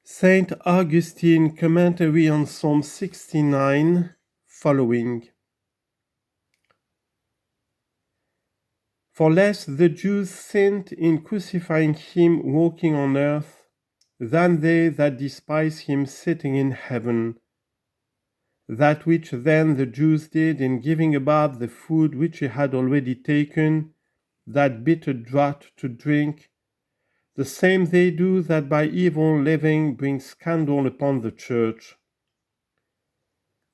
Saint Augustine commentary on Psalm 69 following. For less the Jews sinned in crucifying him walking on earth, than they that despise him sitting in heaven. That which then the Jews did in giving above the food which he had already taken, that bitter draught to drink, the same they do that by evil living bring scandal upon the church.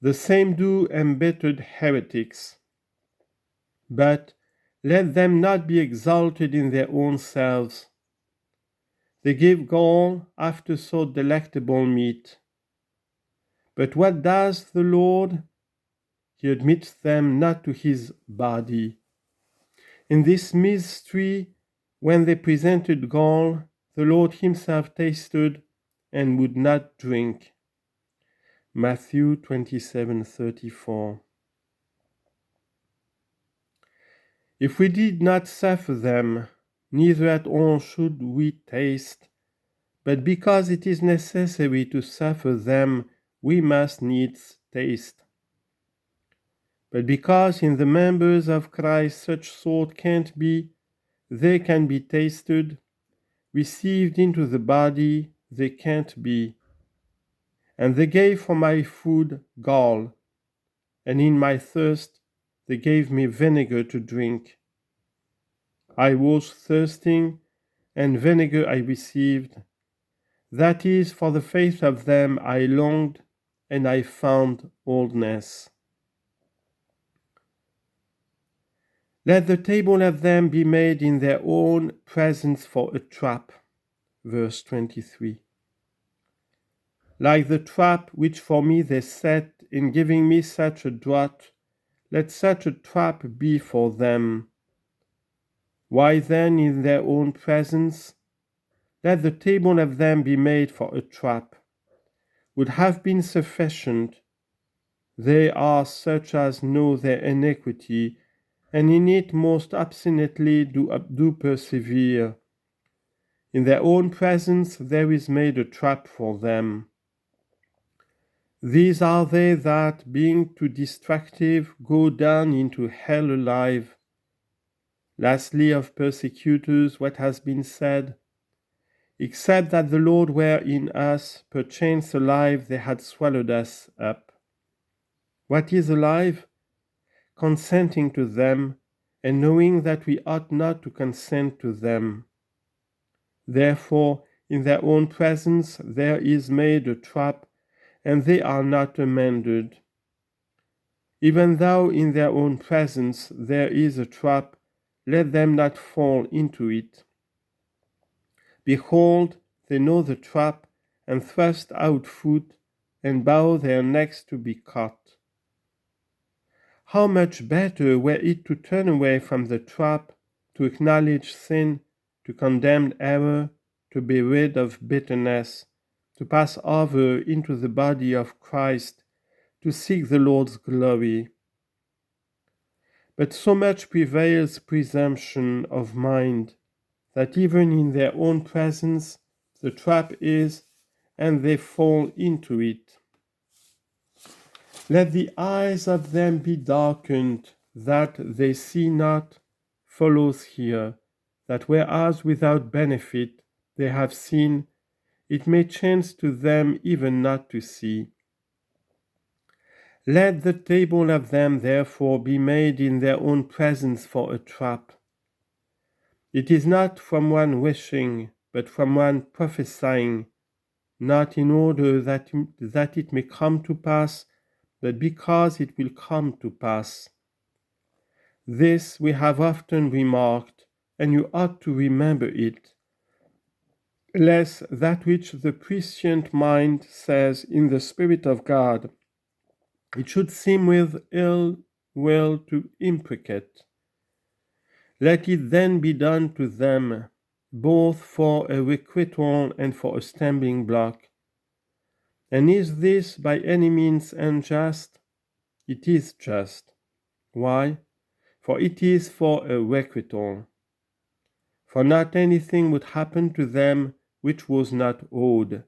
The same do embittered heretics. But let them not be exalted in their own selves. They give gall after so delectable meat. But what does the Lord? He admits them not to his body. In this mystery, when they presented gall, the Lord himself tasted and would not drink. Matthew 27:34. If we did not suffer them, neither at all should we taste, but because it is necessary to suffer them, we must needs taste. But because in the members of Christ such sort can't be, they can be tasted, received into the body, they can't be. And they gave for my food gall, and in my thirst they gave me vinegar to drink. I was thirsting, and vinegar I received. That is, for the faith of them I longed, and I found oldness. Let the table of them be made in their own presence for a trap. Verse 23. Like the trap which for me they set in giving me such a draught, let such a trap be for them. Why then in their own presence? Let the table of them be made for a trap. Would have been sufficient. They are such as know their iniquity, and in it most obstinately do persevere. In their own presence there is made a trap for them. These are they that, being too destructive, go down into hell alive. Lastly, of persecutors, what has been said? Except that the Lord were in us, perchance alive, they had swallowed us up. What is alive? Consenting to them, and knowing that we ought not to consent to them. Therefore, in their own presence there is made a trap, and they are not amended. Even though in their own presence there is a trap, let them not fall into it. Behold, they know the trap, and thrust out foot, and bow their necks to be caught. How much better were it to turn away from the trap, to acknowledge sin, to condemn error, to be rid of bitterness, to pass over into the body of Christ, to seek the Lord's glory. But so much prevails presumption of mind, that even in their own presence the trap is, and they fall into it. Let the eyes of them be darkened, that they see not, follows here, that whereas without benefit they have seen, it may chance to them even not to see. Let the table of them therefore be made in their own presence for a trap. It is not from one wishing, but from one prophesying, not in order that it may come to pass, but because it will come to pass. This we have often remarked, and you ought to remember it, lest that which the prescient mind says in the Spirit of God, it should seem with ill will to imprecate. Let it then be done to them, both for a requital and for a stumbling block. And is this by any means unjust? It is just. Why? For it is for a requital. For not anything would happen to them which was not owed.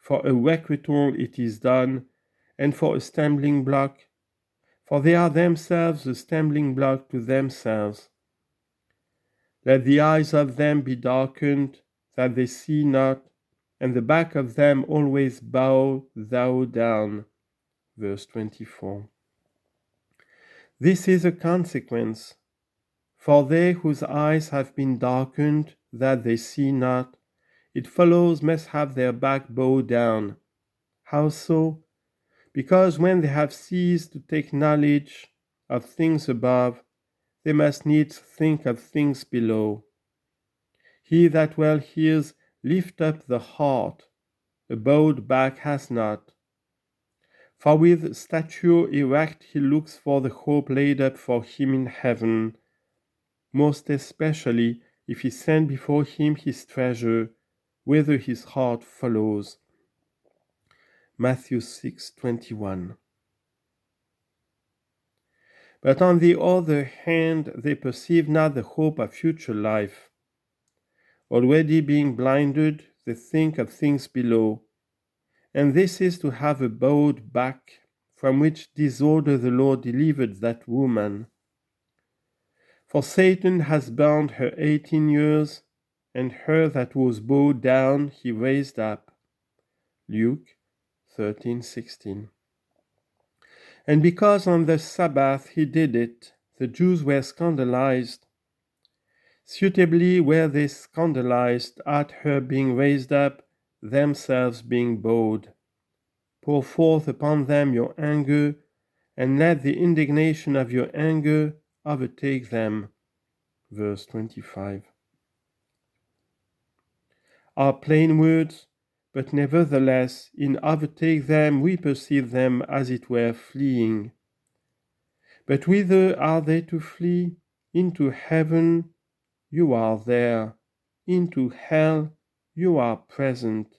For a requital it is done, and for a stumbling block, for they are themselves a stumbling block to themselves. Let the eyes of them be darkened, that they see not, and the back of them always bow thou down. Verse 24. This is a consequence. For they whose eyes have been darkened, that they see not, it follows must have their back bowed down. How so? Because when they have ceased to take knowledge of things above, they must needs think of things below. He that well hears lift up the heart, a bowed back has not. For with stature erect he looks for the hope laid up for him in heaven, most especially if he send before him his treasure, whither his heart follows. Matthew 6:21. But on the other hand, they perceive not the hope of future life. Already being blinded, they think of things below, and this is to have a bowed back, from which disorder the Lord delivered that woman. For Satan has bound her 18 years, and her that was bowed down he raised up. Luke 13:16. And because on the Sabbath he did it, the Jews were scandalized. Suitably were they scandalized at her being raised up, themselves being bowed. Pour forth upon them your anger, and let the indignation of your anger overtake them. Verse 25. Are plain words, but nevertheless in overtake them we perceive them as it were fleeing. But whither are they to flee? Into heaven, you are there. Into hell, you are present.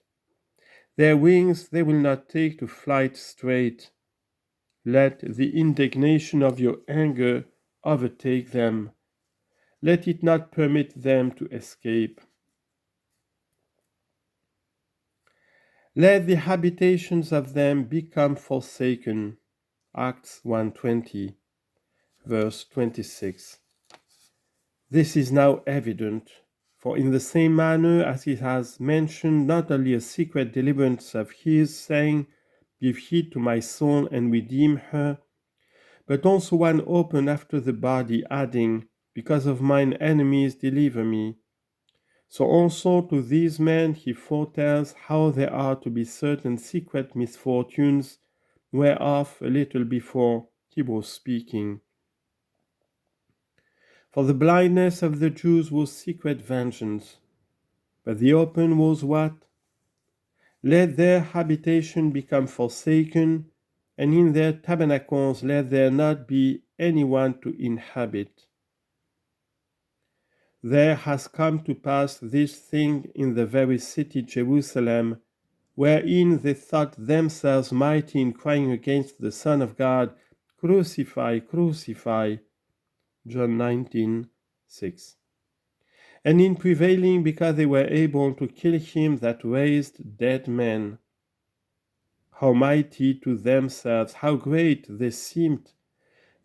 Their wings they will not take to flight straight. Let the indignation of your anger overtake them. Let it not permit them to escape. Let the habitations of them become forsaken. Acts 1:20, verse 26. This is now evident, for in the same manner as he has mentioned not only a secret deliverance of his, saying, Give heed to my soul and redeem her, but also one open after the body, adding, Because of mine enemies deliver me. So also to these men he foretells how there are to be certain secret misfortunes, whereof a little before he was speaking. For the blindness of the Jews was secret vengeance, but the open was what? Let their habitation become forsaken, and in their tabernacles let there not be any one to inhabit. There has come to pass this thing in the very city Jerusalem, wherein they thought themselves mighty in crying against the Son of God, Crucify, crucify. John 19:6. And in prevailing because they were able to kill him that raised dead men. How mighty to themselves, how great they seemed.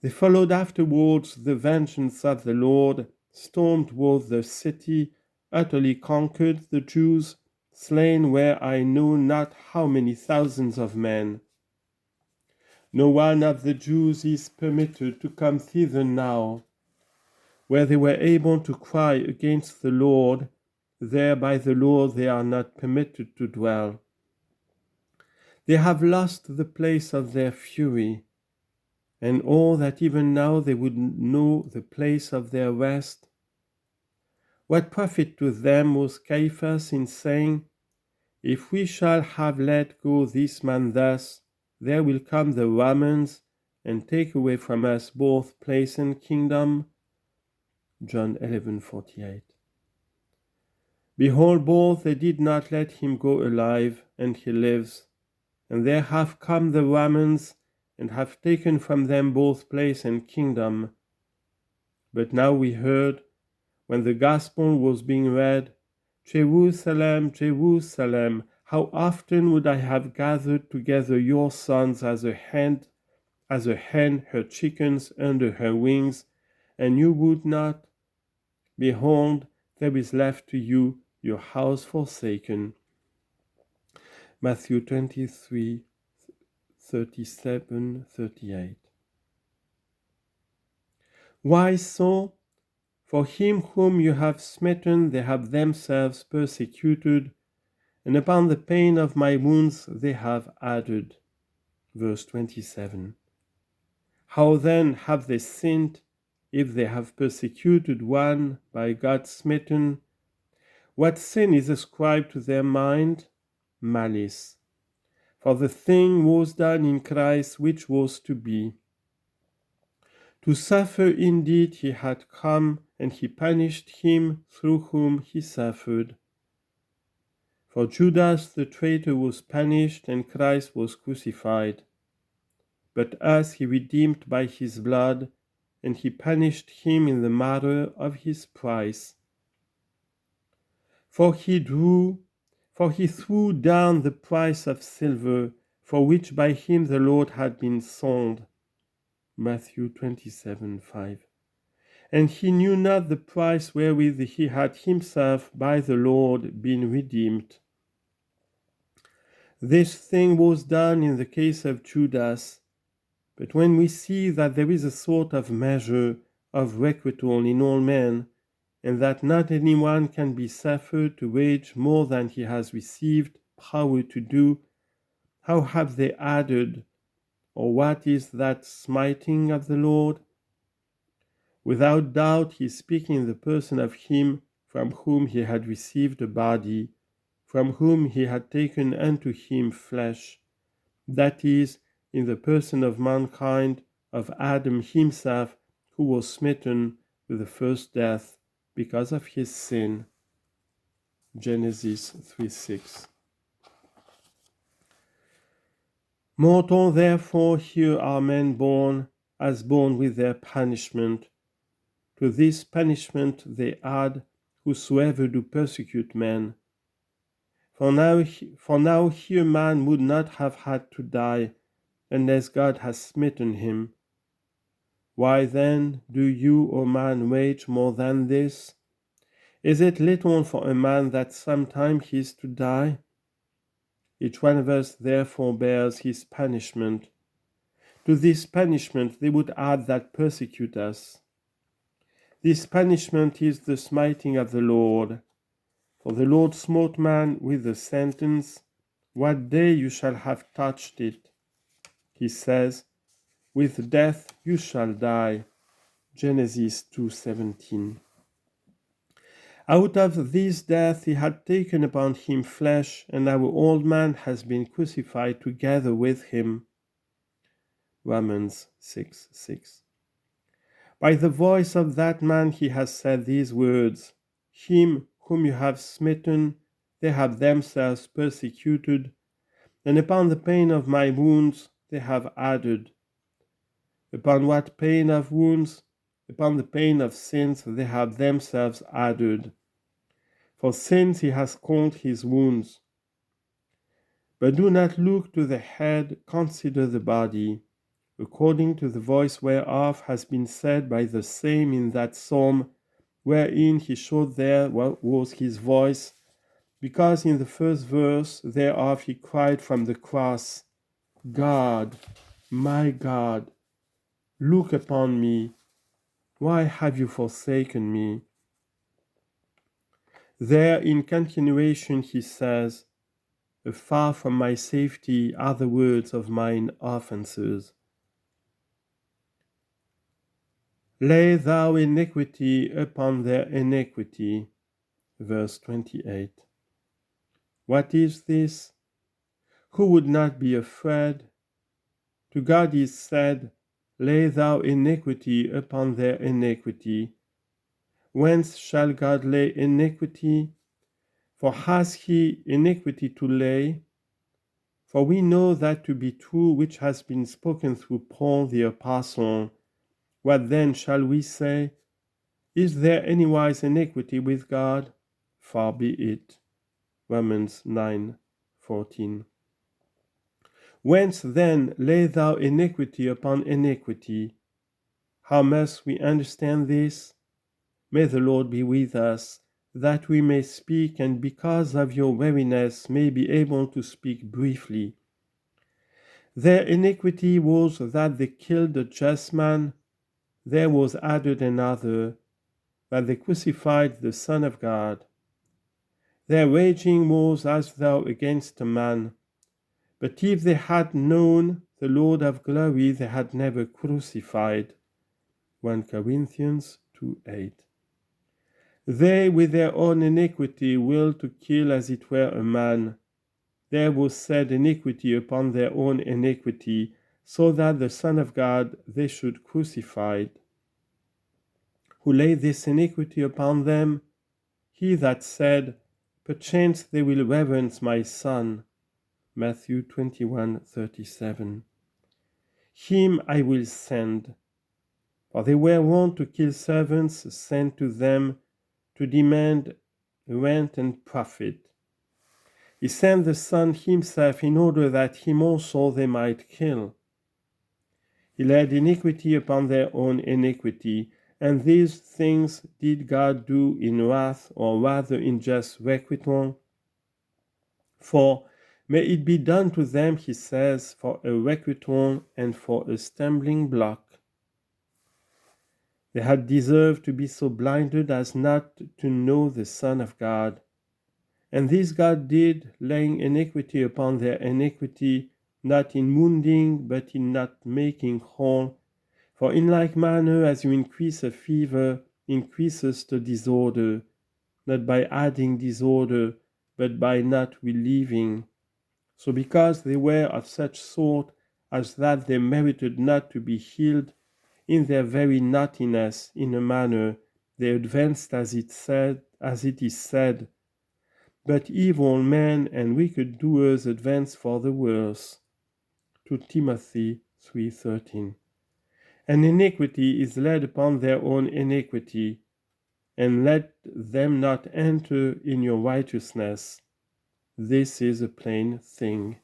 They followed afterwards the vengeance of the Lord, stormed towards the city, utterly conquered the Jews, slain were I know not how many thousands of men. No one of the Jews is permitted to come thither now, where they were able to cry against the Lord, there by the Lord they are not permitted to dwell. They have lost the place of their fury, and all that even now they would know the place of their rest. What profit to them was Caiaphas in saying, If we shall have let go this man thus, there will come the Romans and take away from us both place and kingdom? John 11:48. Behold, both they did not let him go alive, and he lives. And there have come the Romans, and have taken from them both place and kingdom. But now we heard, when the gospel was being read, Jerusalem, Jerusalem, how often would I have gathered together your sons as a hen her chickens under her wings, and you would not? Behold, there is left to you your house forsaken. Matthew 23:37-38. Why so? For him whom you have smitten they have themselves persecuted, and upon the pain of my wounds they have added. Verse 27. How then have they sinned, if they have persecuted one by God smitten? What sin is ascribed to their mind? Malice. For the thing was done in Christ which was to be. To suffer indeed he had come, and he punished him through whom he suffered. For Judas the traitor was punished, and Christ was crucified. But us he redeemed by his blood, and he punished him in the matter of his price. For he threw down the price of silver, for which by him the Lord had been sold. Matthew 27:5. And he knew not the price wherewith he had himself by the Lord been redeemed. This thing was done in the case of Judas, but when we see that there is a sort of measure of requital in all men, and that not any one can be suffered to wage more than he has received power to do, how have they added, or what is that smiting of the Lord? Without doubt he is speaking in the person of him from whom he had received a body, from whom he had taken unto him flesh, that is, in the person of mankind, of Adam himself, who was smitten with the first death because of his sin. Genesis 3:6. Mortal, therefore, here are men born, as born with their punishment. To this punishment they add, whosoever do persecute men. For now here man would not have had to die, unless God has smitten him. Why then do you, O man, wage more than this? Is it little for a man that sometime he is to die? Each one of us therefore bears his punishment. To this punishment they would add that persecute us. This punishment is the smiting of the Lord. For the Lord smote man with the sentence, what day you shall have touched it. He says, with death you shall die. Genesis 2:17. Out of this death he had taken upon him flesh, and our old man has been crucified together with him. Romans 6:6. By the voice of that man he has said these words, him whom you have smitten, they have themselves persecuted, and upon the pain of my wounds they have added. Upon what pain of wounds? Upon the pain of sins they have themselves added. For sins he has called his wounds. But do not look to the head, consider the body, according to the voice whereof has been said by the same in that psalm, wherein he showed there what was his voice, because in the first verse thereof he cried from the cross, God, my God, look upon me. Why have you forsaken me? There in continuation he says, far from my safety are the words of mine offences. Lay thou iniquity upon their iniquity. Verse 28. What is this? Who would not be afraid? To God is said, lay thou iniquity upon their iniquity. Whence shall God lay iniquity? For has he iniquity to lay? For we know that to be true which has been spoken through Paul the Apostle. What then shall we say? Is there anywise iniquity with God? Far be it. Romans 9:4. 14. Whence then lay thou iniquity upon iniquity? How must we understand this? May the Lord be with us, that we may speak, and because of your weariness may be able to speak briefly. Their iniquity was that they killed a just man. There was added another, that they crucified the Son of God. Their raging was as though against a man. But if they had known the Lord of glory, they had never crucified. 1 Corinthians 2:8. They with their own iniquity willed to kill as it were a man. There was said iniquity upon their own iniquity, so that the Son of God they should crucify. Who laid this iniquity upon them? He that said, Perchance they will reverence my Son. Matthew 21:37. Him I will send. For they were wont to kill servants sent to them to demand rent and profit. He sent the Son himself in order that him also they might kill. He laid iniquity upon their own iniquity, and these things did God do in wrath, or rather in just requital. For may it be done to them, he says, for a requital and for a stumbling block. They had deserved to be so blinded as not to know the Son of God. And this God did, laying iniquity upon their iniquity, not in wounding, but in not making whole. For in like manner as you increase a fever, increases the disorder, not by adding disorder, but by not relieving. So because they were of such sort as that they merited not to be healed, in their very naughtiness, in a manner, they advanced as it is said, but evil men and wicked doers advance for the worse. 2 Timothy 3:13. And iniquity is laid upon their own iniquity, and let them not enter in your righteousness. This is a plain thing.